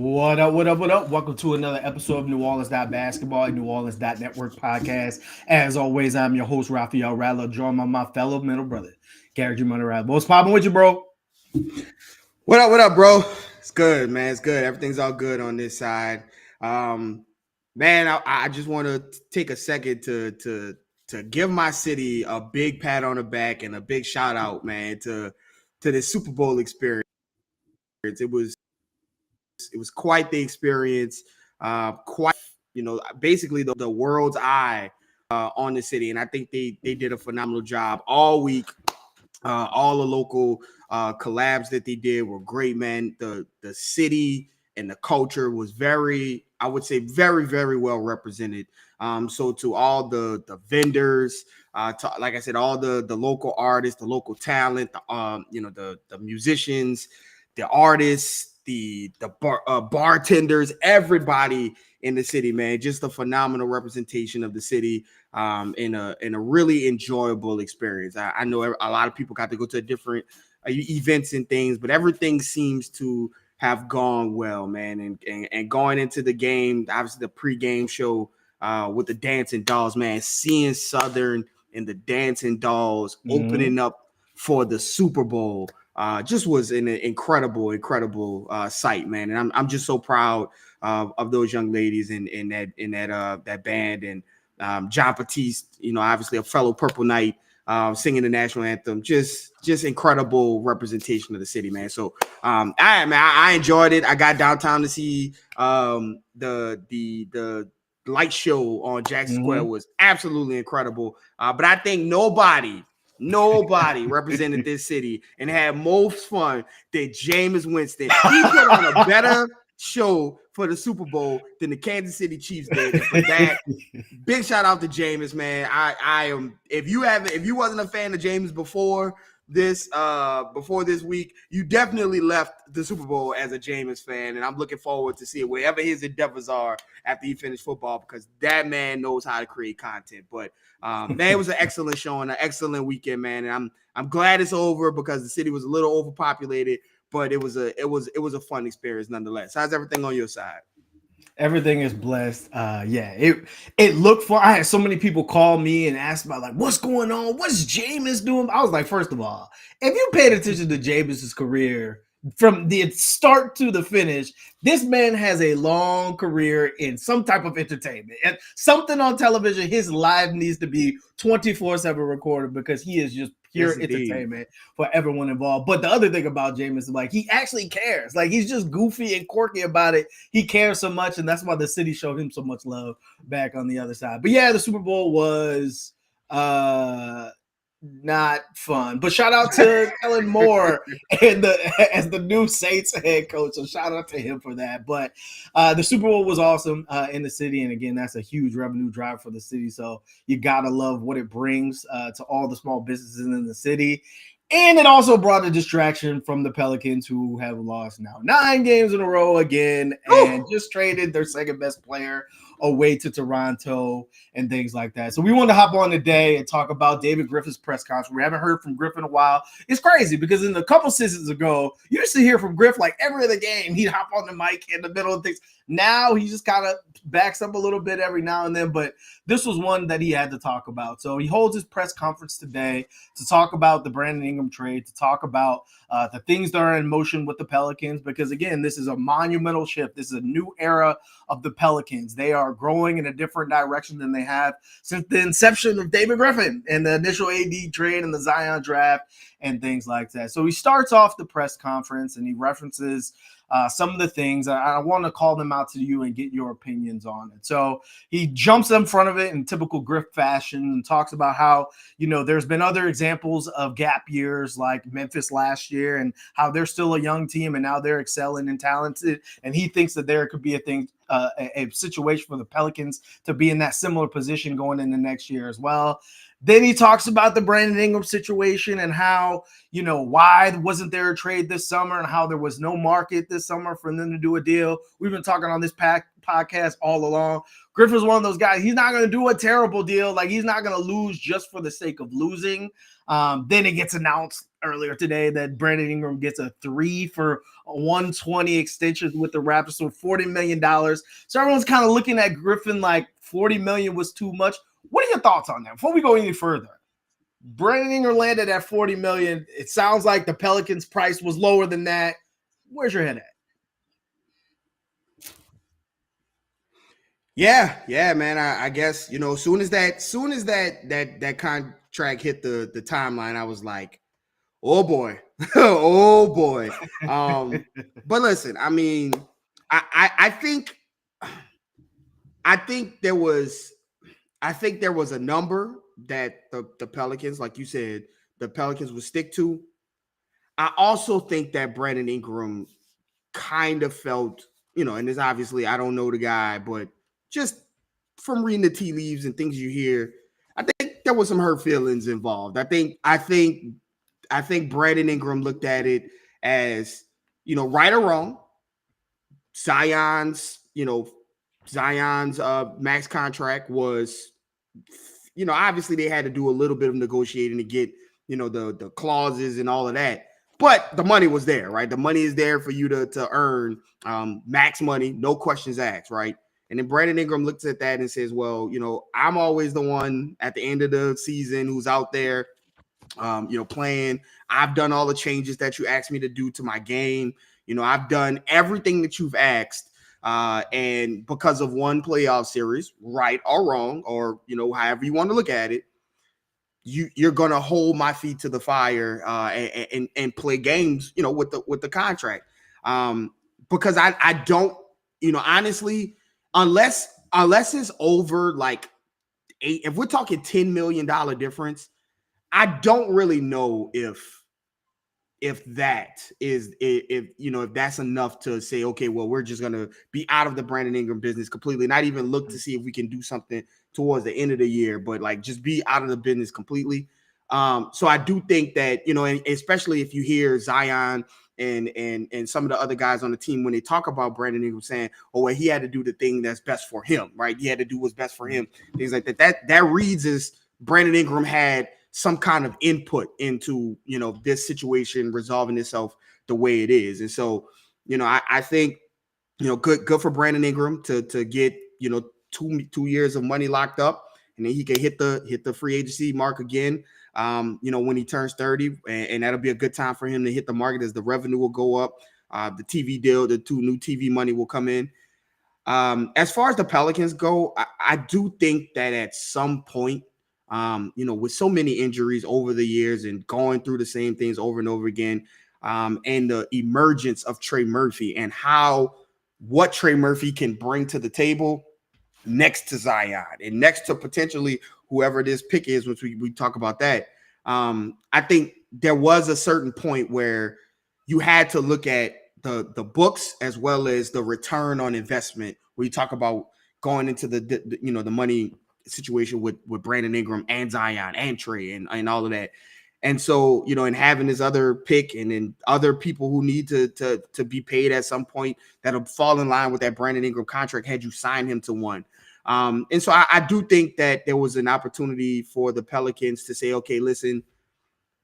What up, what up, what up? Welcome to another episode of New Orleans Basketball and New Orleans Network podcast. As always, I'm your host, Raphael Rattler, joined by my fellow middle brother, Garrick Rattler. What's popping with you, bro? What up, bro? It's good, man. It's good. Everything's all good on this side. Man, I just want to take a second to give my city a big pat on the back and a big shout out, man, to this Super Bowl experience. It was quite the experience. Quite, basically the world's eye on the city, and I think they did a phenomenal job all week. All the local collabs that they did were great, man. The city and the culture was I would say, very, very well represented. So to all the vendors, to, like I said, all the local artists, the local talent, the musicians, the artists, the bartenders, everybody in the city, man, just a phenomenal representation of the city. In a really enjoyable experience. I know a lot of people got to go to different events and things, but everything seems to have gone well, man. And going into the game, obviously the pregame show with the Dancing Dolls, man, seeing Southern and the Dancing Dolls opening up for the Super Bowl just was an incredible sight, man. And I'm just so proud of those young ladies in that band, and John Batiste, obviously a fellow Purple Knight, singing the national anthem. Just incredible representation of the city, man. So I enjoyed it. I got downtown to see the light show on Jackson Square was absolutely incredible. But I think nobody represented this city and had most fun than Jameis Winston. He put on a better show for the Super Bowl than the Kansas City Chiefs did. And for that, big shout out to Jameis, man. I am. If you wasn't a fan of Jameis before this week, you definitely left the Super Bowl as a Jameis fan, and I'm looking forward to seeing wherever his endeavors are after he finished football, because that man knows how to create content. But man, it was an excellent show and an excellent weekend, man. And I'm glad it's over, because the city was a little overpopulated, but it was a fun experience nonetheless. How's everything on your side? Everything is blessed. It looked fun. I had so many people call me and ask about, like, what's going on? What's Jameis doing? I was like, first of all, if you paid attention to Jameis's career from the start to the finish, this man has a long career in some type of entertainment and something on television. His live needs to be 24/7 recorded, because he is just pure entertainment for everyone involved. But the other thing about Jameis is, like, he actually cares. Like, he's just goofy and quirky about it. He cares so much, and that's why the city showed him so much love back on the other side. But yeah, the Super Bowl was not fun. But shout out to Kellen Moore as the new Saints head coach. So shout out to him for that. But the Super Bowl was awesome in the city. And again, that's a huge revenue driver for the city. So you got to love what it brings to all the small businesses in the city. And it also brought a distraction from the Pelicans, who have lost now 9 games in a row again, and just traded their second best player away to Toronto and things like that. So we wanted to hop on today and talk about David Griffin's press conference. We haven't heard from Griffin in a while. It's crazy, because in a couple seasons ago, you used to hear from Griff like every other game. He'd hop on the mic in the middle of things. Now he just kind of backs up a little bit every now and then, but this was one that he had to talk about. So he holds his press conference today to talk about the Brandon Ingram trade, to talk about the things that are in motion with the Pelicans, because again, this is a monumental shift. This is a new era of the Pelicans. They are growing in a different direction than they have since the inception of David Griffin and the initial AD trade and the Zion draft and things like that. So he starts off the press conference and he references some of the things. I want to call them out to you and get your opinions on it. So he jumps in front of it in typical Griff fashion and talks about how, there's been other examples of gap years like Memphis last year, and how they're still a young team and now they're excelling and talented. And he thinks that there could be a situation for the Pelicans to be in that similar position going into next year as well. Then he talks about the Brandon Ingram situation and how, why wasn't there a trade this summer and how there was no market this summer for them to do a deal. We've been talking on this podcast all along. Griffin's one of those guys. He's not going to do a terrible deal. Like, he's not going to lose just for the sake of losing. Then it gets announced earlier today that Brandon Ingram gets a 3 for a 120 extension with the Raptors, so $40 million. So everyone's kind of looking at Griffin like $40 million was too much. What are your thoughts on that? Before we go any further, Brandon Ingram landed at $40 million. It sounds like the Pelicans' price was lower than that. Where's your head at? Yeah, man. I guess as soon as that contract hit the timeline, I was like, oh boy, oh boy. But listen, I mean, I think there was a number that the Pelicans, like you said, the Pelicans would stick to. I also think that Brandon Ingram kind of felt, and this obviously I don't know the guy, but just from reading the tea leaves and things you hear, I think there was some hurt feelings involved. I think Brandon Ingram looked at it as, right or wrong, Zion's max contract was, obviously they had to do a little bit of negotiating to get, the clauses and all of that. But the money was there, right? The money is there for you to earn max money, no questions asked, right? And then Brandon Ingram looks at that and says, well, I'm always the one at the end of the season who's out there, playing. I've done all the changes that you asked me to do to my game. I've done everything that you've asked. And because of one playoff series, right or wrong, or, however you want to look at it, you're going to hold my feet to the fire and play games, with the contract. Because I don't, honestly, unless it's over like 8, if we're talking $10 million difference, I don't really know if that's enough to say, okay, well, we're just going to be out of the Brandon Ingram business completely, not even look to see if we can do something towards the end of the year, but like just be out of the business completely. So I do think that, and especially if you hear Zion and some of the other guys on the team, when they talk about Brandon Ingram saying, oh, well, he had to do the thing that's best for him, right? He had to do what's best for him. Things like that. That reads as Brandon Ingram had some kind of input into, this situation resolving itself the way it is. And so, I think, good for Brandon Ingram to get, 2 years of money locked up, and then he can hit the free agency mark again, when he turns 30, and that'll be a good time for him to hit the market as the revenue will go up. The TV deal, the 2 new TV money will come in. As far as the Pelicans go, I do think that at some point, with so many injuries over the years and going through the same things over and over again, and the emergence of Trey Murphy and what Trey Murphy can bring to the table next to Zion and next to potentially whoever this pick is, which we talk about that. I think there was a certain point where you had to look at the books as well as the return on investment. We talk about going into the money situation with Brandon Ingram and Zion and Trey and all of that. And so, and having this other pick and then other people who need to be paid at some point that'll fall in line with that Brandon Ingram contract had you sign him to one. And so I do think that there was an opportunity for the Pelicans to say, okay, listen,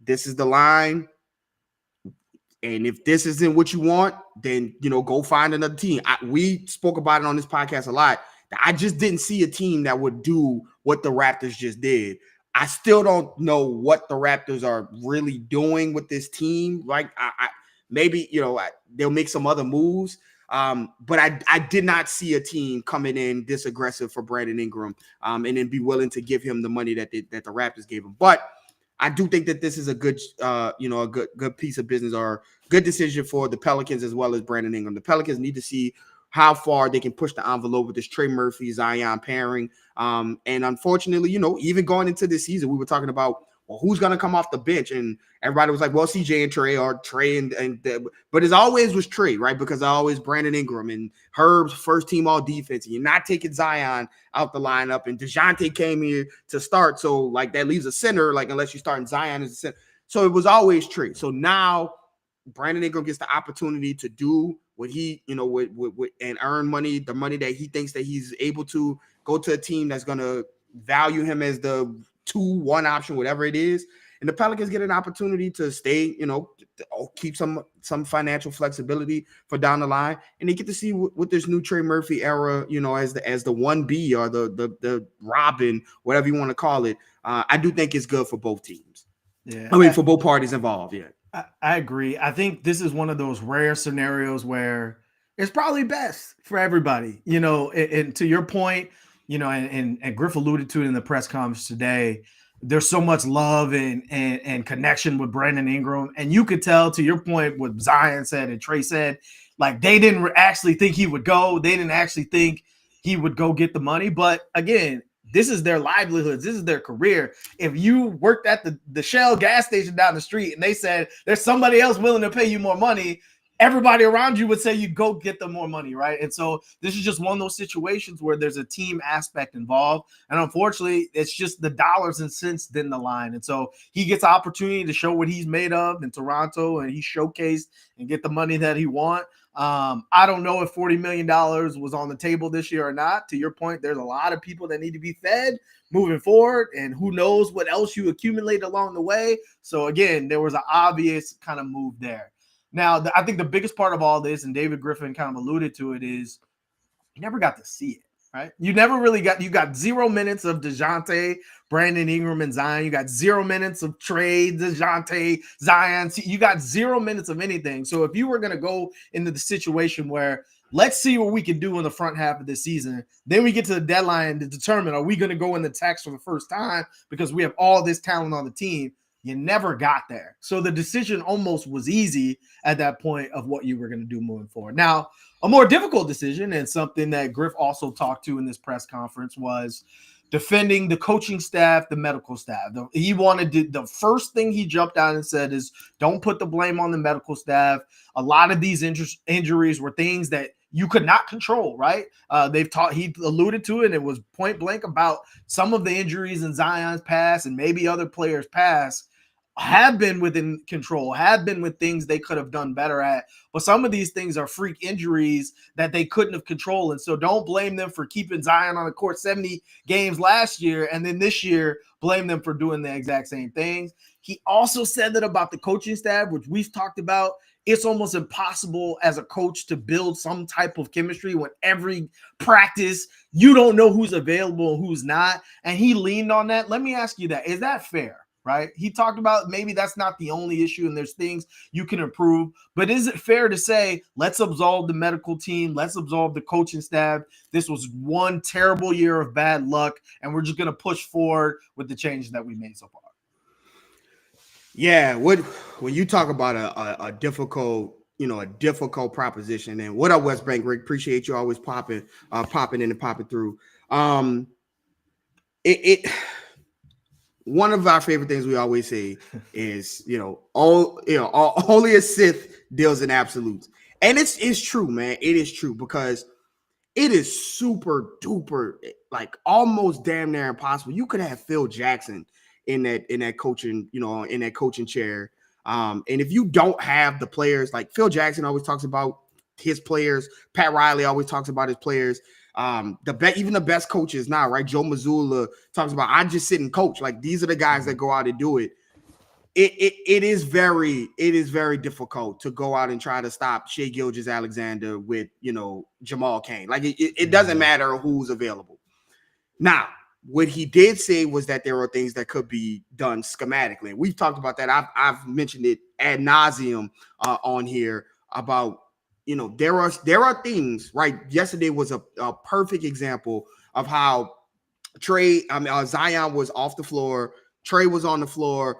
this is the line. And if this isn't what you want, then, go find another team. We spoke about it on this podcast a lot. I just didn't see a team that would do what the Raptors just did. I still don't know what the Raptors are really doing with this team. Like, maybe, they'll make some other moves. But I did not see a team coming in this aggressive for Brandon Ingram and then be willing to give him the money that the Raptors gave him. But I do think that this is a good, a good piece of business or good decision for the Pelicans as well as Brandon Ingram. The Pelicans need to see how far they can push the envelope with this Trey Murphy Zion pairing. And unfortunately, even going into this season, we were talking about well, who's going to come off the bench? And everybody was like, well, CJ and Trey, or Trey but it always was Trey, right? Because always Brandon Ingram and Herb's first team all defense. And you're not taking Zion out the lineup. And DeJounte came here to start. So like that leaves a center, like unless you're starting Zion as a center. So it was always Trey. So now Brandon Ingram gets the opportunity to do what he, and earn money, the money that he thinks that he's able to go to a team that's going to value him as the 2-1 option, whatever it is. And the Pelicans get an opportunity to stay, keep some financial flexibility for down the line. And they get to see what this new Trey Murphy era, as the 1B or the Robin, whatever you want to call it. I do think it's good for both teams. Yeah. I mean, for both parties involved. Yeah. I agree. I think this is one of those rare scenarios where it's probably best for everybody, and to your point, and Griff alluded to it in the press conference today. There's so much love and connection with Brandon Ingram. And you could tell, to your point, what Zion said and Trey said, like they didn't actually think he would go. They didn't actually think he would go get the money. But again, this is their livelihoods. This is their career. If you worked at the Shell gas station down the street and they said there's somebody else willing to pay you more money, everybody around you would say you go get them more money, right? And so this is just one of those situations where there's a team aspect involved. And unfortunately, it's just the dollars and cents then the line. And so he gets the opportunity to show what he's made of in Toronto, and he showcased and get the money that he wants. I don't know if $40 million was on the table this year or not. To your point, there's a lot of people that need to be fed moving forward, and who knows what else you accumulate along the way. So again, there was an obvious kind of move there. Now, I think the biggest part of all this, and David Griffin kind of alluded to it, is you never got to see it, right? You never really you got 0 minutes of DeJounte, Brandon Ingram, and Zion. You got 0 minutes of Trey, DeJounte, Zion. You got 0 minutes of anything. So if you were going to go into the situation where let's see what we can do in the front half of this season, then we get to the deadline to determine, are we going to go in the text for the first time because we have all this talent on the team? You never got there. So the decision almost was easy at that point of what you were going to do moving forward. Now, a more difficult decision, and something that Griff also talked to in this press conference, was defending the coaching staff, the medical staff. He wanted to, the first thing he jumped out and said is, don't put the blame on the medical staff. A lot of these injuries were things that you could not control, right? He alluded to it, and it was point blank about some of the injuries in Zion's past and maybe other players' past have been within control, have been with things they could have done better at. But some of these things are freak injuries that they couldn't have controlled. And so don't blame them for keeping Zion on the court 70 games last year, and then this year blame them for doing the exact same things. He also said that about the coaching staff, which we've talked about. It's almost impossible as a coach to build some type of chemistry when every practice you don't know who's available and who's not. And he leaned on that. Let me ask you that. Is that fair? Right? He talked about maybe that's not the only issue and there's things you can improve, but is it fair to say, let's absolve the medical team, let's absolve the coaching staff? This was one terrible year of bad luck, and we're just going to push forward with the changes that we made so far. Yeah, when you talk about a difficult, a difficult proposition, and what up, West Bank Rick? Appreciate you always popping in and popping through. One of our favorite things we always say is, only a Sith deals in absolutes. And it's true, man. It is true, because it is super duper, like almost damn near impossible. You could have Phil Jackson in that coaching, in that coaching chair. And if you don't have the players, like Phil Jackson always talks about his players, Pat Riley always talks about his players. Even the best coaches now, right? Joe Mazzulla talks about, I just sit and coach. Like, these are the guys that go out and do it. It is very difficult to go out and try to stop Shai Gilgeous-Alexander with, Jamal Cain. Like, it doesn't matter who's available. Now, what he did say was that there are things that could be done schematically. We've talked about that. I've mentioned it ad nauseum on here about, there are things, right? Yesterday was a perfect example of how Zion was off the floor. Trey was on the floor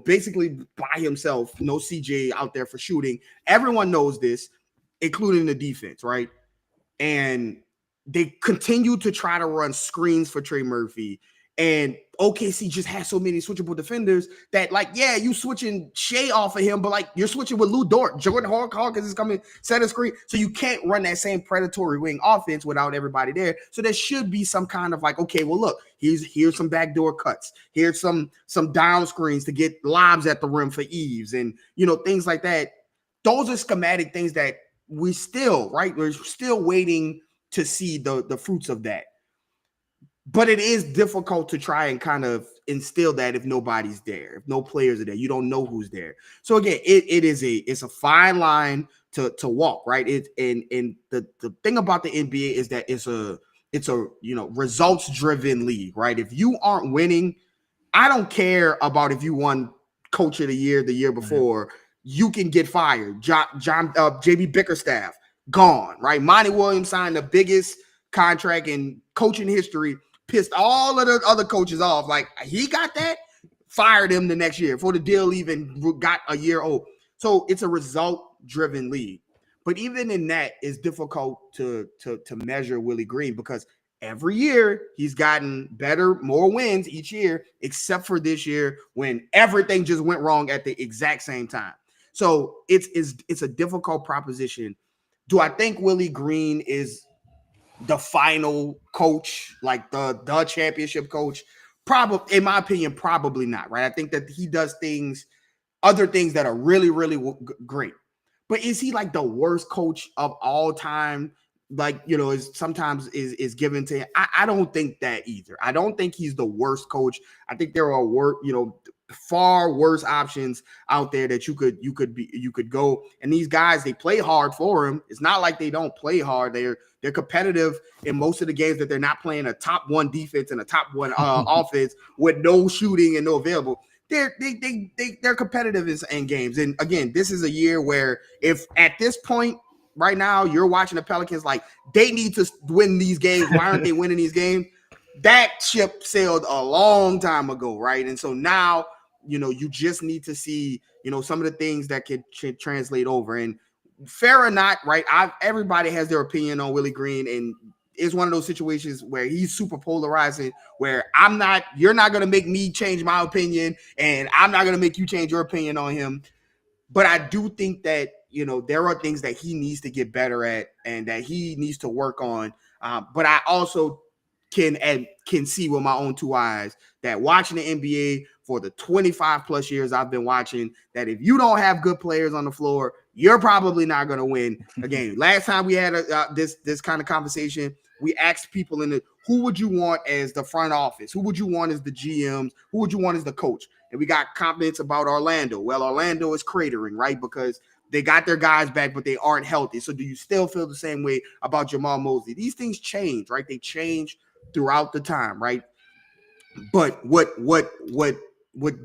basically by himself. No CJ out there for shooting. Everyone knows this, including the defense, right? And they continue to try to run screens for Trey Murphy. And OKC just has so many switchable defenders that, like, yeah, you switching Shea off of him, but like you're switching with Lou Dort. Jordan Hawkins is coming center screen. So you can't run that same predatory wing offense without everybody there. So there should be some kind of like, okay, well, look, here's some backdoor cuts. Here's some down screens to get lobs at the rim for Eves and, you know, things like that. Those are schematic things that we're still waiting to see the fruits of that. But it is difficult to try and kind of instill that if nobody's there, if no players are there, you don't know who's there. So again, it's a fine line to walk, right? And the thing about the NBA is that it's a you know, results driven league, right? If you aren't winning, I don't care about if you won Coach of the year before, you can get fired. JB Bickerstaff gone, right? Monty Williams signed the biggest contract in coaching history. Pissed all of the other coaches off. Like, he got that, fired him the next year before the deal even got a year old. So it's a result-driven league. But even in that, it's difficult to measure Willie Green because every year he's gotten better, more wins each year, except for this year when everything just went wrong at the exact same time. So it's a difficult proposition. Do I think Willie Green is the final coach, like the championship coach? Probably, in my opinion, probably not, right? I think that he does other things that are really, really great. But is he like the worst coach of all time? Like, you know, sometimes is given to him. I don't think that either. I don't think he's the worst coach. I think there are far worse options out there that you could go. And these guys, they play hard for him. It's not like they don't play hard. They're competitive in most of the games that they're not playing a top one defense and a top one offense with no shooting and no available. They're competitive in games. And again, this is a year where if at this point right now you're watching the Pelicans, like, they need to win these games. Why aren't they winning these games? That ship sailed a long time ago, right? And so now, you know, you just need to see, you know, some of the things that could translate over. And fair or not, right? Everybody has their opinion on Willie Green, and it's one of those situations where he's super polarizing, where you're not going to make me change my opinion, and I'm not going to make you change your opinion on him. But I do think that, you know, there are things that he needs to get better at and that he needs to work on. But I also can see with my own two eyes that watching the NBA for the 25 plus years I've been watching, that if you don't have good players on the floor, you're probably not going to win a game. Last time we had this kind of conversation, we asked people who would you want as the front office? Who would you want as the GMs? Who would you want as the coach? And we got comments about Orlando. Well, Orlando is cratering, right? Because they got their guys back, but they aren't healthy. So do you still feel the same way about Jamal Mosley? These things change, right? They change throughout the time, right? But what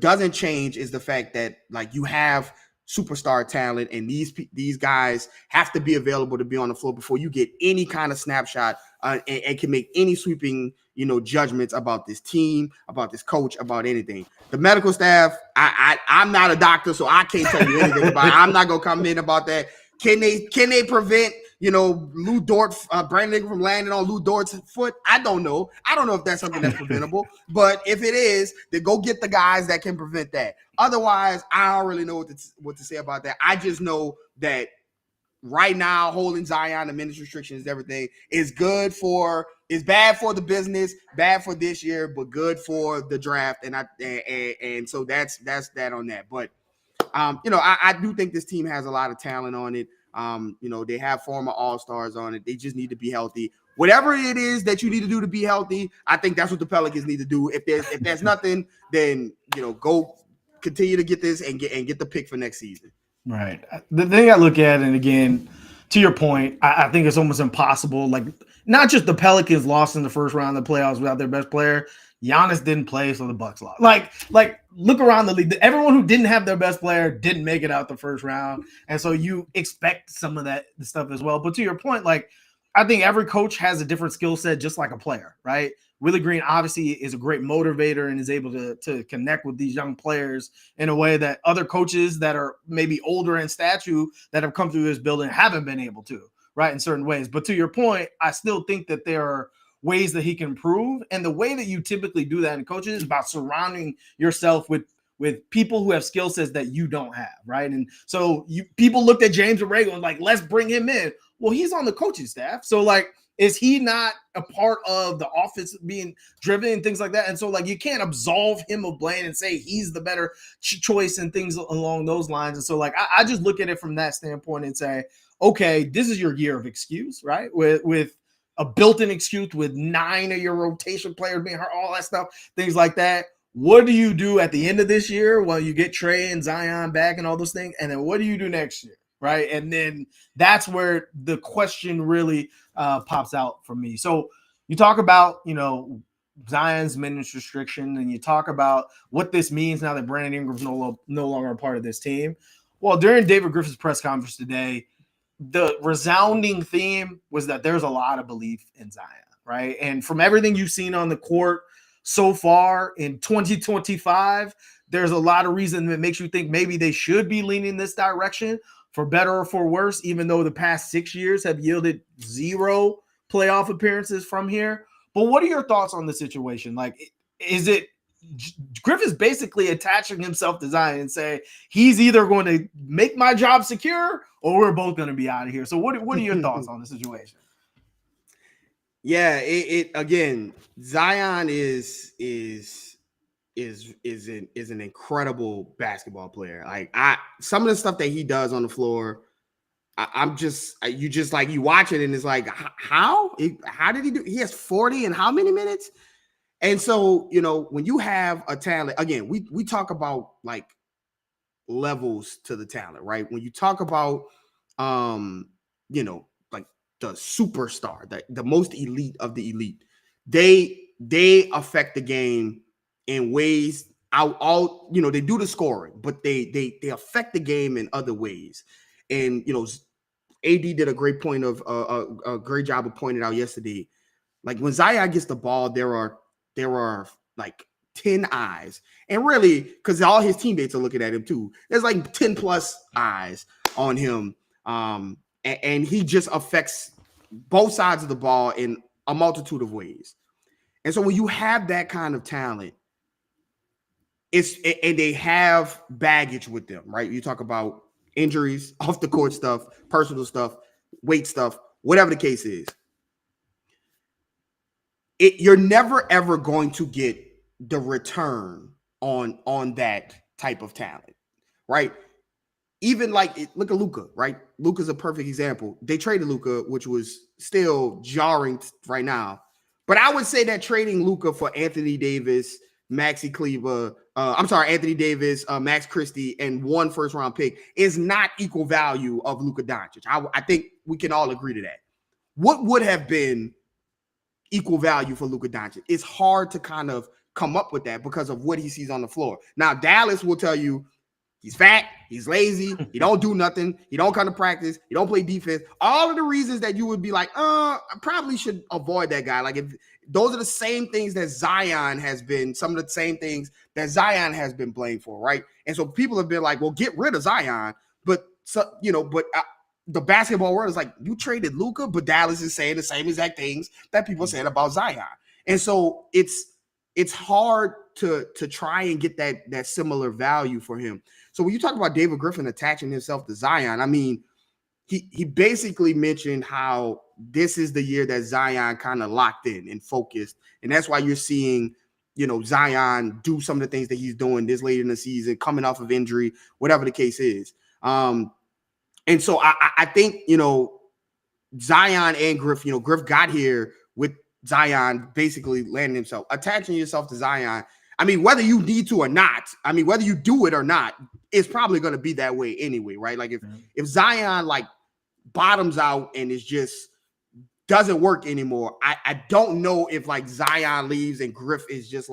doesn't change is the fact that, like, you have superstar talent, and these guys have to be available to be on the floor before you get any kind of snapshot and can make any sweeping, you know, judgments about this team, about this coach, about anything. The medical staff, I'm not a doctor, so I can't tell you anything about it. I'm not gonna comment about that. Can they prevent, you know, Lou Dort, Brandon Ingram from landing on Lou Dort's foot? I don't know. I don't know if that's something that's preventable. But if it is, then go get the guys that can prevent that. Otherwise, I don't really know what to say about that. I just know that right now, holding Zion, the minutes restrictions, everything is bad for the business, bad for this year, but good for the draft. And so that's that on that. But you know, I do think this team has a lot of talent on it. You know, they have former All-Stars on it. They just need to be healthy. Whatever it is that you need to do to be healthy, I think that's what the Pelicans need to do. If there's nothing, then, you know, go continue to get this and get the pick for next season. Right. The thing I look at, and again, to your point, I think it's almost impossible. Like, not just the Pelicans lost in the first round of the playoffs without their best player. Giannis didn't play, so the Bucks lost. Like look around the league. Everyone who didn't have their best player didn't make it out the first round, and so you expect some of that stuff as well. But to your point, like, I think every coach has a different skill set, just like a player, right? Willie Green obviously is a great motivator and is able to connect with these young players in a way that other coaches that are maybe older in stature that have come through this building haven't been able to, right, in certain ways. But to your point, I still think that there are ways that he can improve. And the way that you typically do that in coaches is about surrounding yourself with people who have skill sets that you don't have, right? And so people looked at James Borrego and like, let's bring him in. Well, he's on the coaching staff. So like, is he not a part of the offense being driven and things like that? And so like, you can't absolve him of blame and say he's the better choice and things along those lines. And so like, I just look at it from that standpoint and say, okay, this is your year of excuse, right? With a built-in excuse with 9 of your rotation players being hurt, all that stuff, things like that. What do you do at the end of this year when you get Trey and Zion back and all those things? And then what do you do next year, right? And then that's where the question really pops out for me. So you talk about, Zion's minutes restriction, and you talk about what this means now that Brandon Ingram's no longer a part of this team. Well, during David Griffin's press conference today, the resounding theme was that there's a lot of belief in Zion, right? And from everything you've seen on the court so far in 2025, there's a lot of reason that makes you think maybe they should be leaning this direction for better or for worse, even though the past 6 years have yielded 0 playoff appearances from here. But what are your thoughts on the situation? Like, is it Griffin's basically attaching himself to Zion and say he's either going to make my job secure or we're both going to be out of here? So what are your thoughts on the situation? Yeah, it again, Zion is an incredible basketball player. Like some of the stuff that he does on the floor, you watch it and it's like, how did he do? He has 40 and how many minutes? And so, when you have a talent, again, we talk about like levels to the talent, right? When you talk about, like the superstar, the most elite of the elite, they affect the game in ways they do the scoring, but they affect the game in other ways. And, AD did a great point of a great job of pointing out yesterday. Like when Zion gets the ball, there are like 10 eyes, and really, because all his teammates are looking at him too, there's like 10 plus eyes on him. And he just affects both sides of the ball in a multitude of ways. And so when you have that kind of talent, and they have baggage with them, right? You talk about injuries, off the court stuff, personal stuff, weight stuff, whatever the case is. You're never ever going to get the return on that type of talent, right? Even look at Luka, right? Luka's a perfect example. They traded Luka, which was still jarring right now. But I would say that trading Luka for Anthony Davis, Anthony Davis, Max Christie, and 1 first-round pick is not equal value of Luka Doncic. I think we can all agree to that. What would have been equal value for Luka Doncic? It's hard to kind of come up with that because of what he sees on the floor. Now, Dallas will tell you he's fat, he's lazy, he don't do nothing, he don't come to practice, he don't play defense. All of the reasons that you would be like, I probably should avoid that guy. Like, if those are the same things that Zion has been, some of the same things that Zion has been blamed for, right? And so people have been like, well, get rid of Zion. But the basketball world is like, you traded Luka, but Dallas is saying the same exact things that people are saying about Zion. And so it's hard to try and get that similar value for him. So when you talk about David Griffin attaching himself to Zion, I mean, he basically mentioned how this is the year that Zion kind of locked in and focused. And that's why you're seeing, Zion do some of the things that he's doing this late in the season, coming off of injury, whatever the case is. And so I think, Zion and Griff, Griff got here with Zion basically landing himself, attaching yourself to Zion. I mean, whether you need to or not, whether you do it or not, it's probably going to be that way anyway, right? Like if Zion bottoms out and it's just doesn't work anymore, I don't know if Zion leaves and Griff is just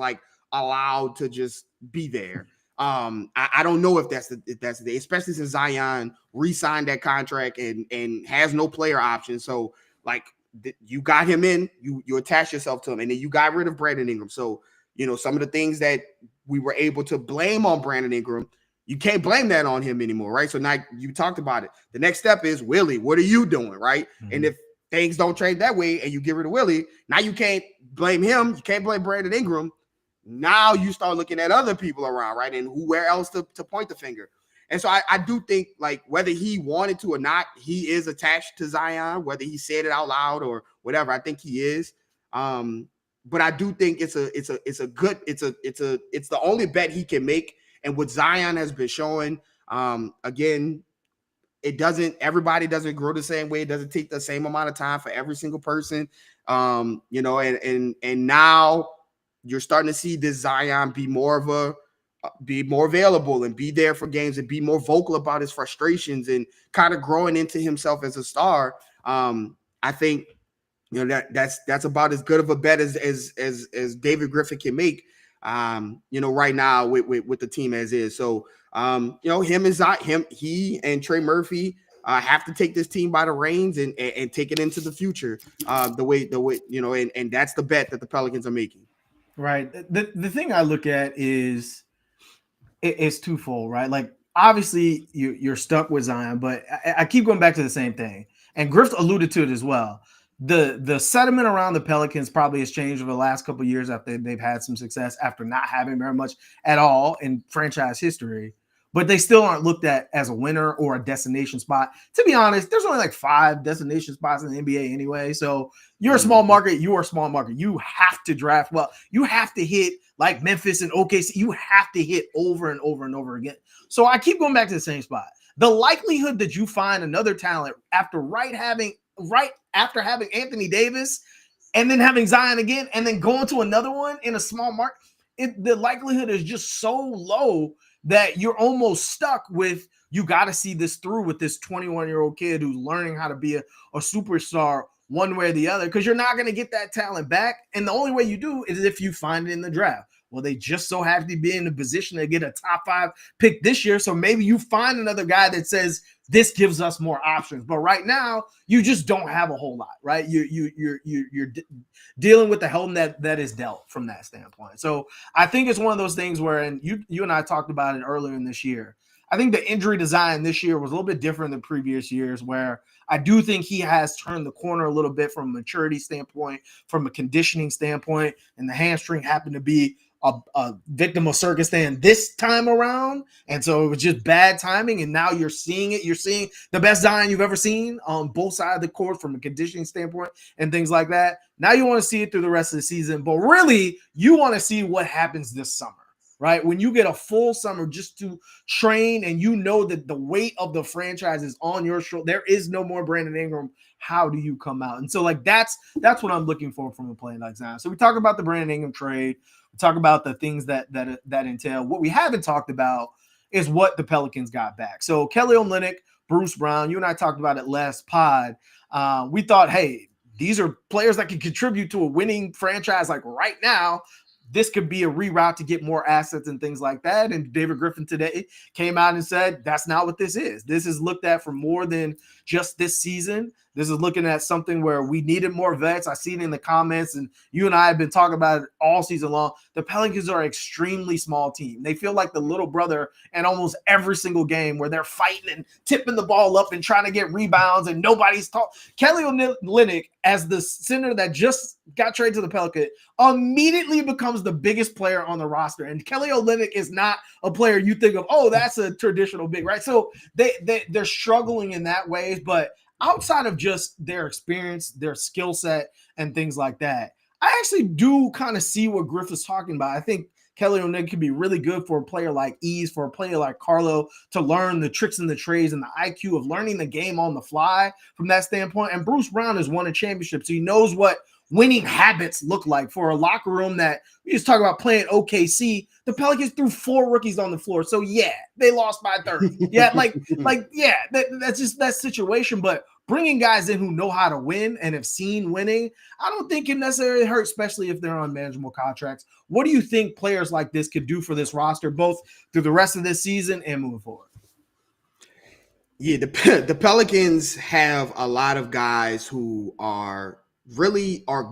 allowed to just be there. I don't know if that's the especially since Zion re-signed that contract and has no player option. So you got him in, you attach yourself to him, and then you got rid of Brandon Ingram. So some of the things that we were able to blame on Brandon Ingram, you can't blame that on him anymore, right? So now you talked about it. The next step is, Willie, what are you doing, right? Mm-hmm. And if things don't trade that way and you get rid of Willie, now you can't blame him. You can't blame Brandon Ingram. Now you start looking at other people around, right? And where else to point the finger. And so I do think, like, whether he wanted to or not, he is attached to Zion, whether he said it out loud or whatever. I think he is. But I do think it's the only bet he can make. And what Zion has been showing, again, everybody doesn't grow the same way. It doesn't take the same amount of time for every single person. And now you're starting to see this Zion be more available and be there for games and be more vocal about his frustrations and kind of growing into himself as a star. I think, that's about as good of a bet as David Griffin can make, right now with the team as is. So, he and Trey Murphy have to take this team by the reins and take it into the future, the way, and that's the bet that the Pelicans are making. Right. The thing I look at is it's twofold, right? Like, obviously you're stuck with Zion, but I keep going back to the same thing. And Griff alluded to it as well. The sentiment around the Pelicans probably has changed over the last couple of years after they've had some success after not having very much at all in franchise history. But they still aren't looked at as a winner or a destination spot. To be honest, there's only like 5 destination spots in the NBA anyway. So you're a small market. You are a small market. You have to draft well. You have to hit like Memphis and OKC. You have to hit over and over and over again. So I keep going back to the same spot. The likelihood that you find another talent after having Anthony Davis and then having Zion again and then going to another one in a small market, the likelihood is just so low that you're almost stuck with, you got to see this through with this 21-year-old kid who's learning how to be a superstar one way or the other, because you're not going to get that talent back. And the only way you do is if you find it in the draft. Well, they just so happen to be in a position to get a top 5 pick this year. So maybe you find another guy that says, this gives us more options. But right now, you just don't have a whole lot, right? You're dealing with the helm that is dealt from that standpoint. So I think it's one of those things where, and you and I talked about it earlier in this year, I think the injury design this year was a little bit different than previous years, where I do think he has turned the corner a little bit from a maturity standpoint, from a conditioning standpoint, and the hamstring happened to be a victim of Circumstance this time around. And so it was just bad timing. And now you're seeing it. You're seeing the best Zion you've ever seen on both sides of the court from a conditioning standpoint and things like that. Now you want to see it through the rest of the season, but really you want to see what happens this summer, right? When you get a full summer just to train and you know that the weight of the franchise is on your shoulder. There is no more Brandon Ingram. How do you come out? And so like that's what I'm looking for from a player like Zion. So we talk about the Brandon Ingram trade. We talk about the things that entail. What we haven't talked about is what the Pelicans got back. So Kelly Olynyk, Bruce Brown, you and I talked about it last pod. We thought, hey, these are players that can contribute to a winning franchise like right now. This could be a reroute to get more assets and things like that. And David Griffin today came out and said, that's not what this is. This is looked at for more than just this season. This is looking at something where we needed more vets. I see it in the comments, and you and I have been talking about it all season long. The Pelicans are an extremely small team. They feel like the little brother in almost every single game where they're fighting and tipping the ball up and trying to get rebounds, and nobody's talking. Kelly Olynyk, as the center that just got traded to the Pelicans, immediately becomes the biggest player on the roster. And Kelly Olynyk is not a player you think of, oh, that's a traditional big, right? So they're struggling in that way, but outside of just their experience, their skill set, and things like that, I actually do kind of see what Griff is talking about. I think Kelly Olynyk could be really good for a player like Ease, for a player like Carlo, to learn the tricks and the trades and the IQ of learning the game on the fly from that standpoint. And Bruce Brown has won a championship, so he knows what winning habits look like for a locker room that we just talk about playing OKC. The Pelicans threw 4 rookies on the floor. So yeah, they lost by 30. Yeah, that's just that situation. But bringing guys in who know how to win and have seen winning, I don't think it necessarily hurts, especially if they're on manageable contracts. What do you think players like this could do for this roster, both through the rest of this season and moving forward? Yeah, the Pelicans have a lot of guys who are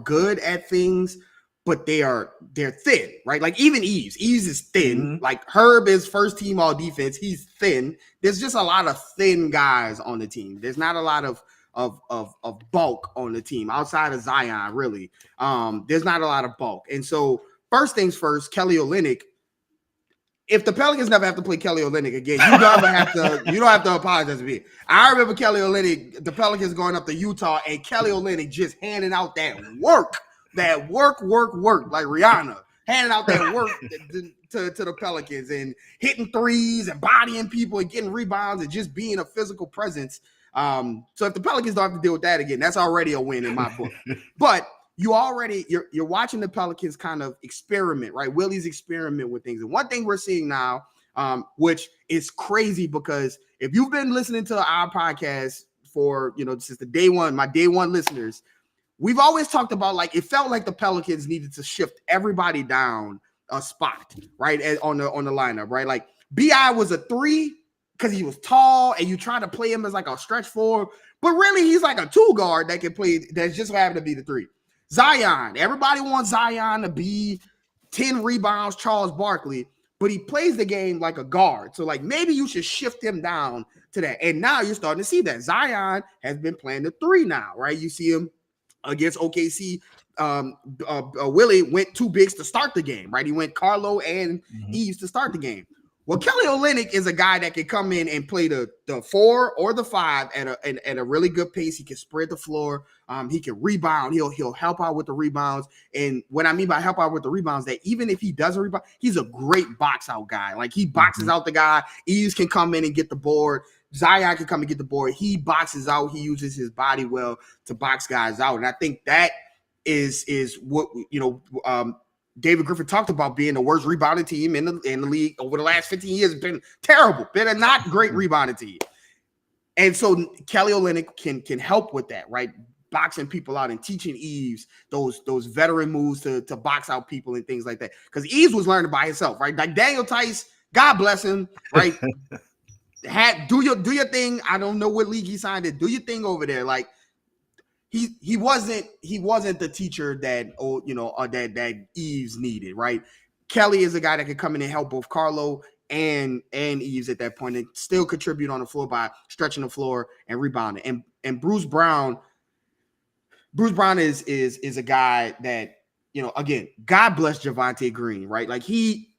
good at things, but they're thin, right? Like even Eves is thin. Mm-hmm. Like Herb is first team all defense. He's thin. There's just a lot of thin guys on the team. There's not a lot of of bulk on the team outside of Zion. Really, there's not a lot of bulk. And so first things first, Kelly Olynyk. If the Pelicans never have to play Kelly Olynyk again, you don't have to apologize to me. I remember Kelly Olynyk, the Pelicans going up to Utah, and Kelly Olynyk just handing out that work, like Rihanna, handing out that work to the Pelicans and hitting threes and bodying people and getting rebounds and just being a physical presence. So if the Pelicans don't have to deal with that again, that's already a win in my book. But you're watching the Pelicans kind of experiment, right? Willie's experiment with things. And one thing we're seeing now, which is crazy, because if you've been listening to our podcast for, since the day one, my day one listeners, we've always talked about, like, it felt like the Pelicans needed to shift everybody down a spot, right? On the lineup, right? Like BI was a 3 because he was tall and you try to play him as like a stretch 4, but really he's like a 2 guard that can play, that's just happened to be the 3. Zion, everybody wants Zion to be 10 rebounds, Charles Barkley, but he plays the game like a guard. So, like, maybe you should shift him down to that. And now you're starting to see that Zion has been playing the 3 now, right? You see him against OKC. Willie went 2 bigs to start the game, right? He went Carlo and Eves to start the game. Well, Kelly Olynyk is a guy that can come in and play the 4 or the 5 at a really good pace. He can spread the floor. He can rebound. He'll help out with the rebounds. And what I mean by help out with the rebounds, that even if he doesn't rebound, he's a great box out guy. Like, he boxes out the guy. Eves can come in and get the board. Zion can come and get the board. He boxes out. He uses his body well to box guys out. And I think that is what, David Griffin talked about being the worst rebounding team in the league over the last 15 years. It's been terrible. Been a not great rebounding team. And so Kelly Olynyk can help with that, right? Boxing people out and teaching Eves those veteran moves to box out people and things like that. Because Eves was learning by himself, right? Like Daniel Tice, God bless him, right? Do your thing. I don't know what league he signed it. Do your thing over there. Like, he wasn't the teacher that that Eves needed, right? Kelly is a guy that can come in and help both Carlo and Eves at that point and still contribute on the floor by stretching the floor and rebounding. And Bruce Brown is a guy that, again, God bless Javonte Green, right? Like he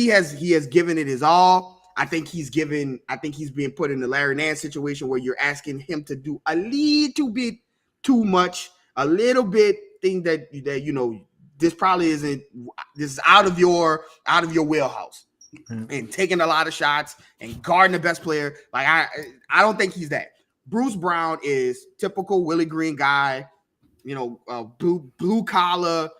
has given it his all. I think he's being put in the Larry Nance situation where you're asking him to do a little bit too much, a little bit thing that this probably isn't. This is out of your wheelhouse, and taking a lot of shots and guarding the best player. Like I don't think he's that. Bruce Brown is typical Willie Green guy, blue collar,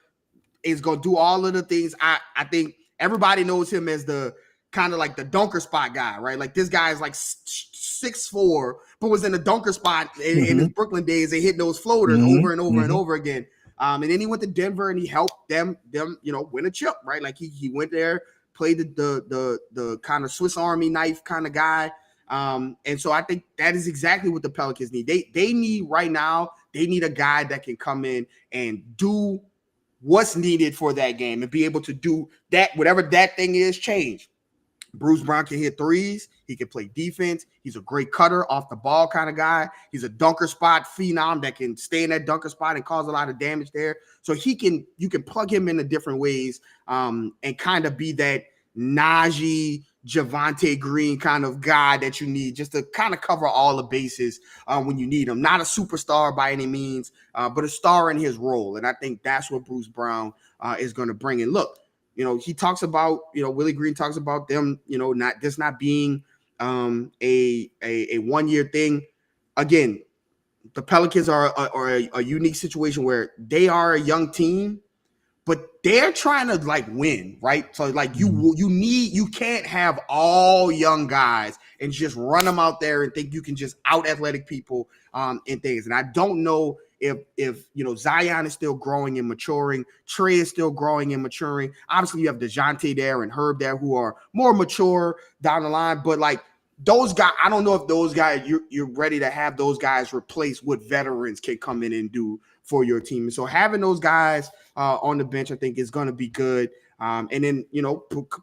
is gonna do all of the things. I think everybody knows him as the kind of like the dunker spot guy, right? Like, this guy is like 6'4", but was in the dunker spot in his Brooklyn days and hitting those floaters over and over and over again. And then he went to Denver and he helped them, win a chip, right? Like he went there, played the kind of Swiss Army knife kind of guy. And so I think that is exactly what the Pelicans need. They need right now, they need a guy that can come in and do what's needed for that game and be able to do that, whatever that thing is, change. Bruce Brown can hit threes. He can play defense. He's a great cutter off the ball kind of guy. He's a dunker spot phenom that can stay in that dunker spot and cause a lot of damage there. So you can plug him into different ways and kind of be that Najee, Javonte Green kind of guy that you need just to kind of cover all the bases when you need him. Not a superstar by any means, but a star in his role. And I think that's what Bruce Brown is going to bring in. Look, he talks about, Willie Green talks about them, not being a 1-year thing. Again, the Pelicans are a unique situation where they are a young team, but they're trying to like win, right? So like you can't have all young guys and just run them out there and think you can just out athletic people and things. And I don't know if Zion is still growing and maturing, Trey is still growing and maturing. Obviously, you have DeJounte there and Herb there who are more mature down the line. But like those guys, I don't know if those guys you're ready to have those guys replace what veterans can come in and do for your team. So having those guys on the bench, I think, is going to be good. And then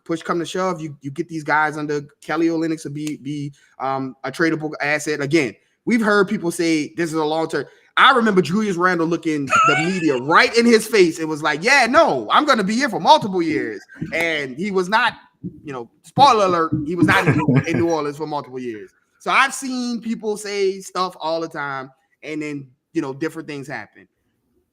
push come to shove, you get these guys under Kelly Olynyk to be a tradable asset again. we've heard people say this is a long term. I remember Julius Randle looking the media right in his face. It was like, yeah, no, I'm going to be here for multiple years. And he was not, spoiler alert, he was not in New Orleans for multiple years. So I've seen people say stuff all the time, and then, different things happen.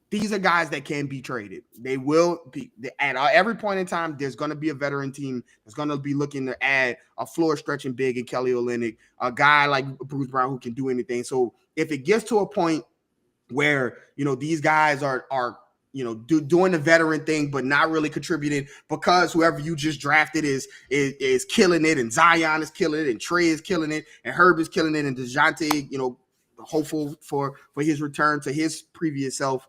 These are guys that can be traded. They will be at every point in time. There's going to be a veteran team that's going to be looking to add a floor stretching big in Kelly Olynyk, a guy like Bruce Brown who can do anything. So if it gets to a point where these guys are doing the veteran thing but not really contributing because whoever you just drafted is killing it, and Zion is killing it, and Trey is killing it, and Herb is killing it, and DeJounte, hopeful for his return to his previous self,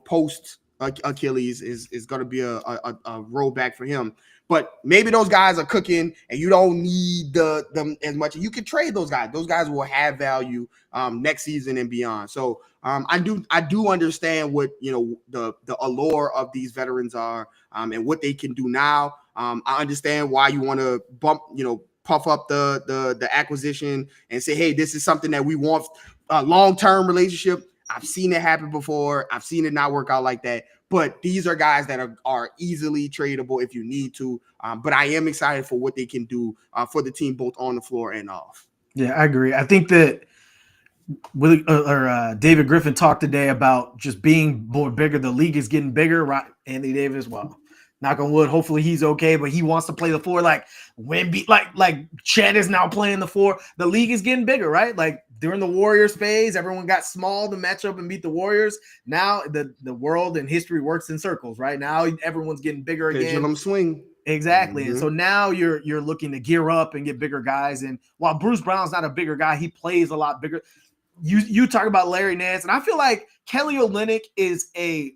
post Achilles is going to be a rollback for him. But maybe those guys are cooking and you don't need them as much. You can trade those guys. Those guys will have value next season and beyond. So I do understand what the allure of these veterans are and what they can do now. I understand why you want to puff up the acquisition and say, hey, this is something that we want, a long-term relationship. I've seen it happen before. I've seen it not work out like that. But these are guys that are easily tradable if you need to. But I am excited for what they can do for the team, both on the floor and off. Yeah, I agree. I think that David Griffin talked today about just being more bigger. The league is getting bigger. Right, Anthony Davis, well, knock on wood, hopefully he's okay, but he wants to play the floor like Chet is now playing the floor. The league is getting bigger, right? Like during the Warriors phase, everyone got small to match up and beat the Warriors. Now the world and history works in circles, right? Now everyone's getting bigger again. Pendulum swing. Exactly. Mm-hmm. And so now you're looking to gear up and get bigger guys. And while Bruce Brown's not a bigger guy, he plays a lot bigger. You talk about Larry Nance, and I feel like Kelly Olynyk is a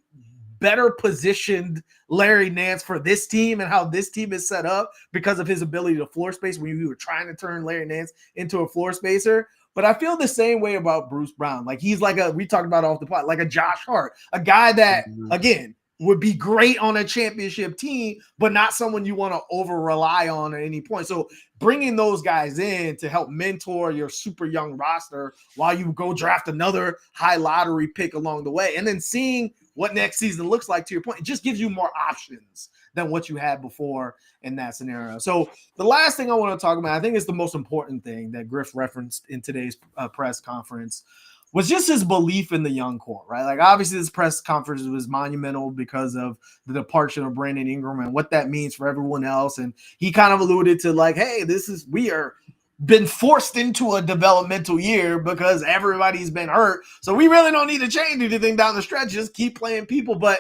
better positioned Larry Nance for this team and how this team is set up because of his ability to floor space when you were trying to turn Larry Nance into a floor spacer. But I feel the same way about Bruce Brown. Like he's like we talked about off the pot, like a Josh Hart, a guy that, again, would be great on a championship team, but not someone you want to over rely on at any point. So bringing those guys in to help mentor your super young roster while you go draft another high lottery pick along the way, and then seeing what next season looks like, to your point, it just gives you more options than what you had before in that scenario. So the last thing I want to talk about, I think is the most important thing that Griff referenced in today's press conference, was just his belief in the young core, right? Like obviously this press conference was monumental because of the departure of Brandon Ingram and what that means for everyone else. And he kind of alluded to like, hey, we are been forced into a developmental year because everybody's been hurt. So we really don't need to change anything down the stretch. Just keep playing people. But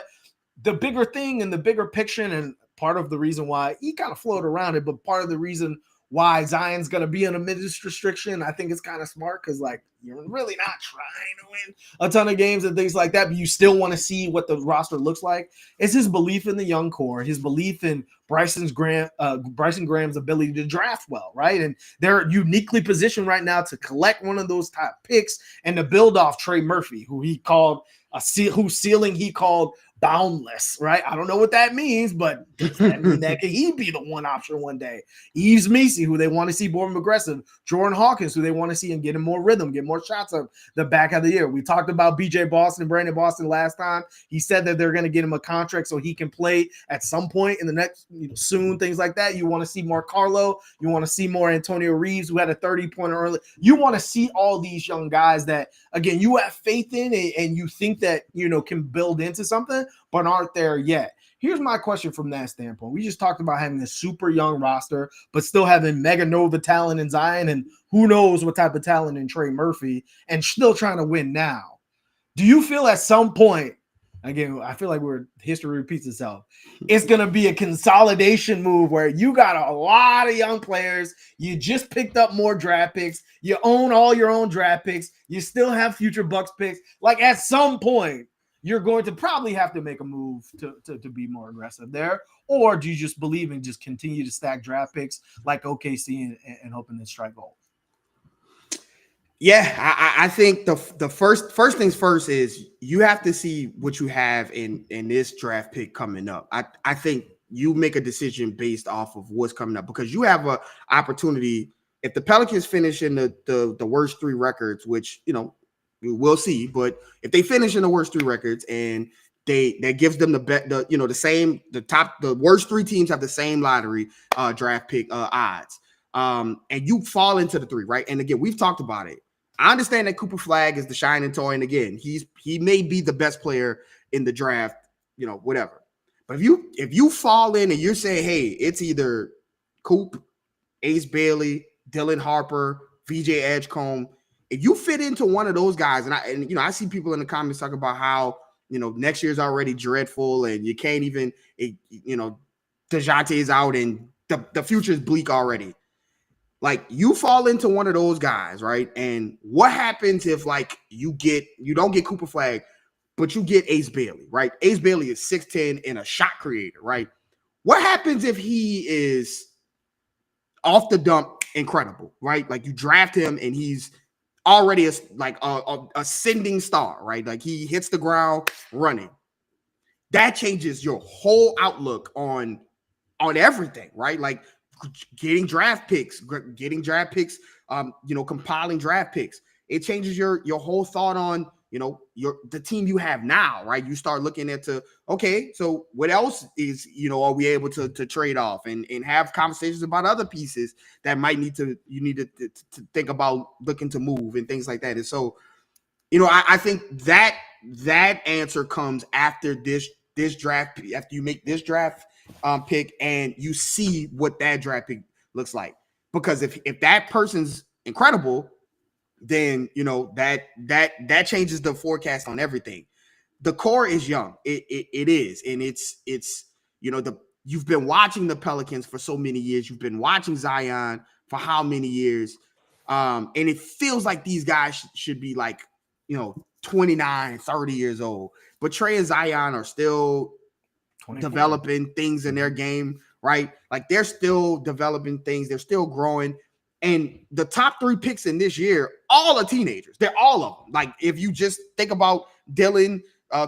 the bigger thing and the bigger picture, and part of the reason why he kind of floated around it, but part of the reason why Zion's going to be on a minutes restriction, I think it's kind of smart because, like, you're really not trying to win a ton of games and things like that, but you still want to see what the roster looks like. It's his belief in the young core, his belief in Bryson Graham's ability to draft well, right? And they're uniquely positioned right now to collect one of those top picks and to build off Trey Murphy, who he called whose ceiling he called boundless, right? I don't know what that means, but does that mean that could he be the one option one day? Yves Macy, who they want to see more aggressive. Jordan Hawkins, who they want to see and get him more rhythm, get more shots up the back of the year. We talked about BJ Boston and Brandon Boston last time. He said that they're going to get him a contract so he can play at some point in the next, soon, things like that. You want to see more Carlo. You want to see more Antonio Reeves, who had a 30-pointer early. You want to see all these young guys that, again, you have faith in and you think that, can build into something, but aren't there yet. Here's my question from that standpoint. We just talked about having a super young roster, but still having mega nova talent in Zion and who knows what type of talent in Trey Murphy, and still trying to win now. Do you feel at some point, again, I feel like history repeats itself, it's going to be a consolidation move where you got a lot of young players, you just picked up more draft picks, you own all your own draft picks, you still have future Bucks picks. Like at some point, you're going to probably have to make a move to be more aggressive there. Or do you just believe in just continue to stack draft picks like OKC and hoping to strike gold? Yeah, I think the first things first is you have to see what you have in this draft pick coming up. I think you make a decision based off of what's coming up because you have an opportunity if the Pelicans finish in the worst 3 records, which, we'll see, but if they finish in the worst 3 records and that gives them the worst 3 teams have the same lottery draft pick odds. And you fall into the 3, right? And again, we've talked about it. I understand that Cooper Flagg is the shining toy, and again, he may be the best player in the draft, whatever. But if you fall in and you're saying, hey, it's either Coop, Ace Bailey, Dylan Harper, VJ Edgecombe, if you fit into one of those guys, and I see people in the comments talking about how next year's already dreadful and you can't even, DeJounte is out and the future is bleak already. Like, you fall into one of those guys, right? And what happens if you don't get Cooper Flagg, but you get Ace Bailey, right? Ace Bailey is 6'10" and a shot creator, right? What happens if he is off the dump incredible, right? Like, you draft him and he's already a ascending star, right? Like, he hits the ground running. That changes your whole outlook on everything, right? Like, getting draft picks, compiling draft picks. It changes your whole thought on, the team you have now, right? You start looking at okay, so what else is, are we able to trade off and have conversations about other pieces that you need to think about looking to move and things like that. And so, I think that answer comes after this draft, after you make this draft pick and you see what that draft pick looks like. Because if that person's incredible, then that changes the forecast on everything. The core is young. It is, and it's you've been watching the Pelicans for so many years. You've been watching Zion for how many years, and it feels like these guys should be 29, 30 years old. But Trey and Zion are still developing things in their game, right? Like, they're still developing things. They're still growing. And the top 3 picks in this year, all are teenagers. They're all of them. Like, if you just think about Dylan,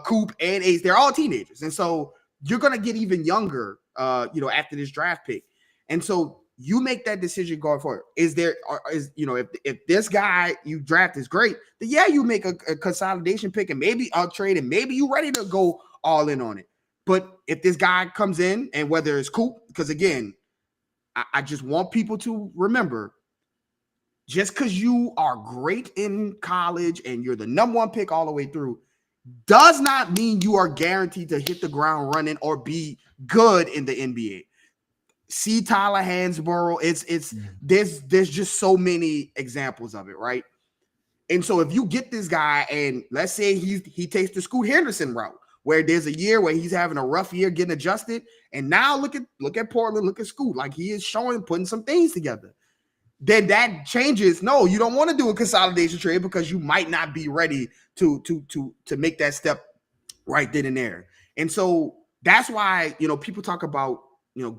Coop, and Ace, they're all teenagers. And so you're going to get even younger, after this draft pick. And so you make that decision going forward. If this guy you draft is great, then yeah, you make a consolidation pick and maybe I'll trade and maybe you're ready to go all in on it. But if this guy comes in, and whether it's Coop, because again, I just want people to remember, just because you are great in college and you're the number 1 pick all the way through, does not mean you are guaranteed to hit the ground running or be good in the NBA. See Tyler Hansborough. There's just so many examples of it, right? And so if you get this guy, and let's say he takes the Scoot Henderson route, where there's a year where he's having a rough year getting adjusted, and now look at Portland, look at Scoot, like he is putting some things together. Then that changes. No, you don't want to do a consolidation trade because you might not be ready to make that step right then and there. And so that's why people talk about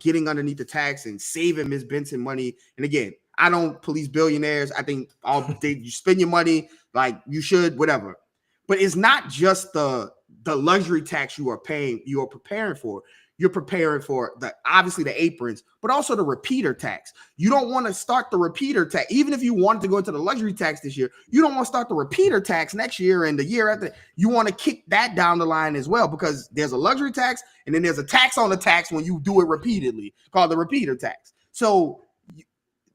getting underneath the tax and saving Ms. Benson money. And again, I don't police billionaires. I think you spend your money like you should, whatever. But it's not just the luxury tax you are preparing for. You're preparing for obviously the aprons, but also the repeater tax. You don't want to start the repeater tax. Even if you wanted to go into the luxury tax this year, you don't want to start the repeater tax next year and the year after. You want to kick that down the line as well, because there's a luxury tax and then there's a tax on the tax when you do it repeatedly, called the repeater tax. So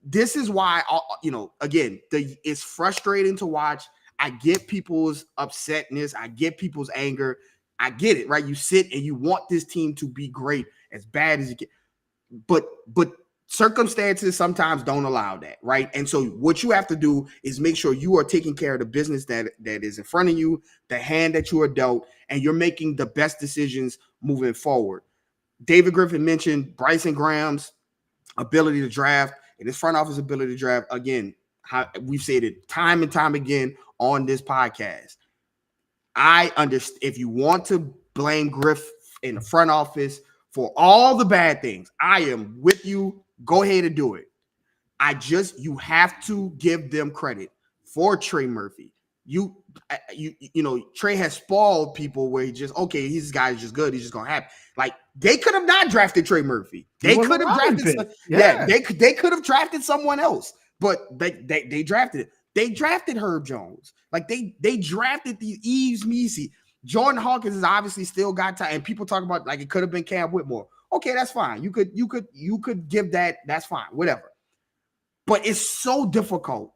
this is why, again, it's frustrating to watch. I get people's upsetness. I get people's anger. I get it, right? You sit and you want this team to be great, as bad as you can. But circumstances sometimes don't allow that, right? And so what you have to do is make sure you are taking care of the business that is in front of you, the hand that you are dealt, and you're making the best decisions moving forward. David Griffin mentioned Bryson Graham's ability to draft and his front office ability to draft. Again, we've said it time and time again on this podcast. I understand if you want to blame Griff in the front office for all the bad things, I am with you. Go ahead and do it. You have to give them credit for Trey Murphy. Trey has spoiled people where this guy is just good. He's just gonna happen. Like, they could have not drafted Trey Murphy. They could have drafted. They could have drafted someone else. but they drafted it. They drafted Herb Jones. Like they drafted the Yves Messi. Jordan Hawkins has obviously still got time, and people talk about like it could have been Cam Whitmore. Okay, that's fine. You could give that. That's fine. Whatever. But it's so difficult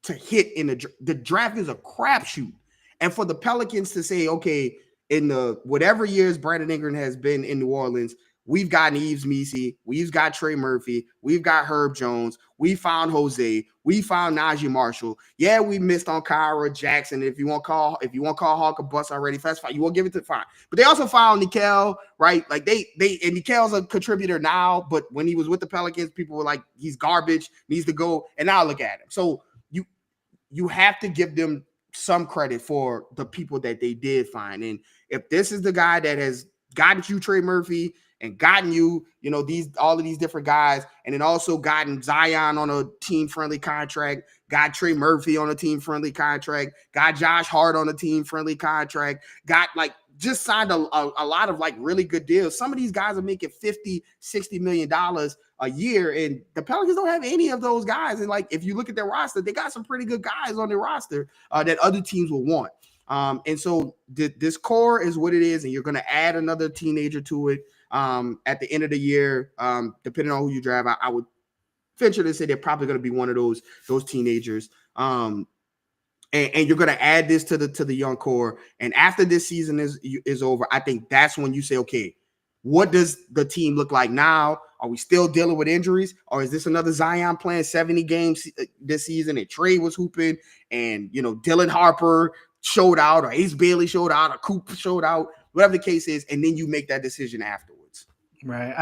to hit in the draft is a crapshoot, and for the Pelicans to say, okay, in the whatever years Brandon Ingram has been in New Orleans, we've gotten Yves Messi, we've got Trey Murphy, we've got Herb Jones, we found Jose, we found Najee Marshall. Yeah, we missed on Kyra Jackson. If you want to call Hawk a bust already, that's fine. You won't give it to fine. But they also found Nickel, right? Like they and Nickel's a contributor now, but when he was with the Pelicans, people were like, he's garbage, needs to go. And now look at him. So you have to give them some credit for the people that they did find. And if this is the guy that has gotten you Trey Murphy and gotten you, all of these different guys, and then also gotten Zion on a team-friendly contract, got Trey Murphy on a team-friendly contract, got Josh Hart on a team-friendly contract, got just signed a lot of really good deals. Some of these guys are making $50-60 million a year, and the Pelicans don't have any of those guys. And if you look at their roster, they got some pretty good guys on their roster that other teams will want. And so this core is what it is, and you're going to add another teenager to it at the end of the year. Depending on who you draft, I would venture to say they're probably going to be one of those teenagers. And you're going to add this to the young core. And after this season is over, I think that's when you say, okay, what does the team look like now? Are we still dealing with injuries, or is this another Zion playing 70 games this season and Trey was hooping and Dylan Harper showed out, or Ace Bailey showed out, or Coop showed out, whatever the case is, and then you make that decision afterwards. Right.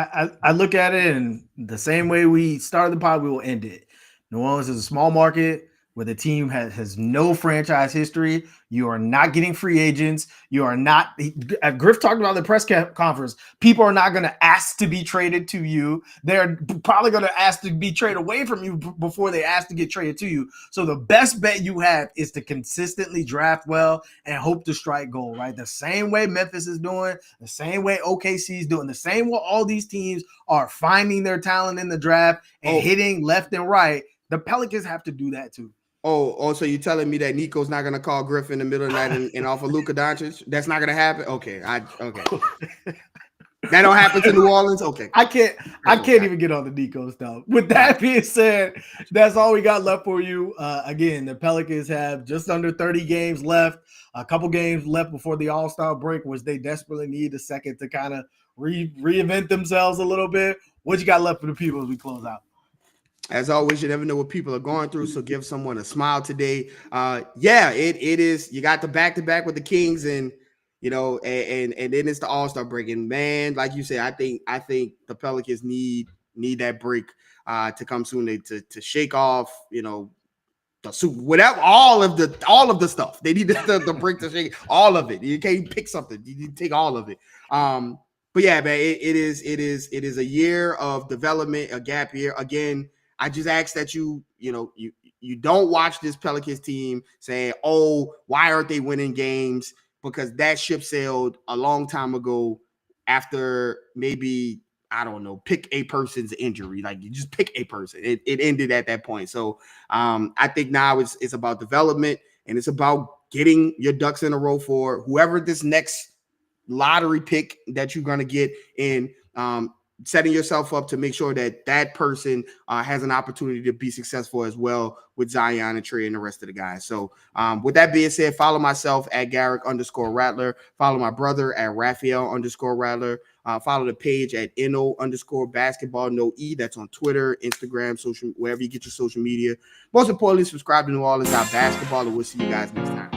I look at it, and the same way we started the pod, we will end it. New Orleans is a small market where the team has no franchise history. You are not getting free agents. You are not – Griff talked about the press conference. People are not going to ask to be traded to you. They're probably going to ask to be traded away from you before they ask to get traded to you. So the best bet you have is to consistently draft well and hope to strike gold, right? The same way Memphis is doing, the same way OKC is doing, the same way all these teams are finding their talent in the draft and hitting left and right. The Pelicans have to do that too. So you're telling me that Nico's not going to call Griffin in the middle of the night and offer Luka Doncic? That's not going to happen? Okay. That don't happen to New Orleans? Okay. I can't even get on the Nico stuff. With that being said, that's all we got left for you. Again, the Pelicans have just under 30 games left, a couple games left before the All-Star break, which they desperately need a second to kind of reinvent themselves a little bit. What you got left for the people as we close out? As always, you never know what people are going through, so give someone a smile today. It is. You got the back-to-back with the Kings, and and then it's the All-Star break. And man, like you said, I think the Pelicans need that break to come soon to shake off, the super, whatever, all of the stuff. They need the break to shake all of it. You can't pick something. You need to take all of it. But yeah, man, it is a year of development, a gap year. Again, I just ask that you don't watch this Pelicans team saying, oh, why aren't they winning games? Because that ship sailed a long time ago after maybe, I don't know, pick a person's injury. Like you just pick a person. It ended at that point. So I think now it's about development, and it's about getting your ducks in a row for whoever this next lottery pick that you're going to get in, setting yourself up to make sure that person has an opportunity to be successful as well with Zion and Trey and the rest of the guys. So with that being said, follow myself at Garrick_Rattler. Follow my brother at Raphael_Rattler. Follow the page at NO_basketball, no E. That's on Twitter, Instagram, social, wherever you get your social media. Most importantly, subscribe to New Orleans Basketball, and we'll see you guys next time.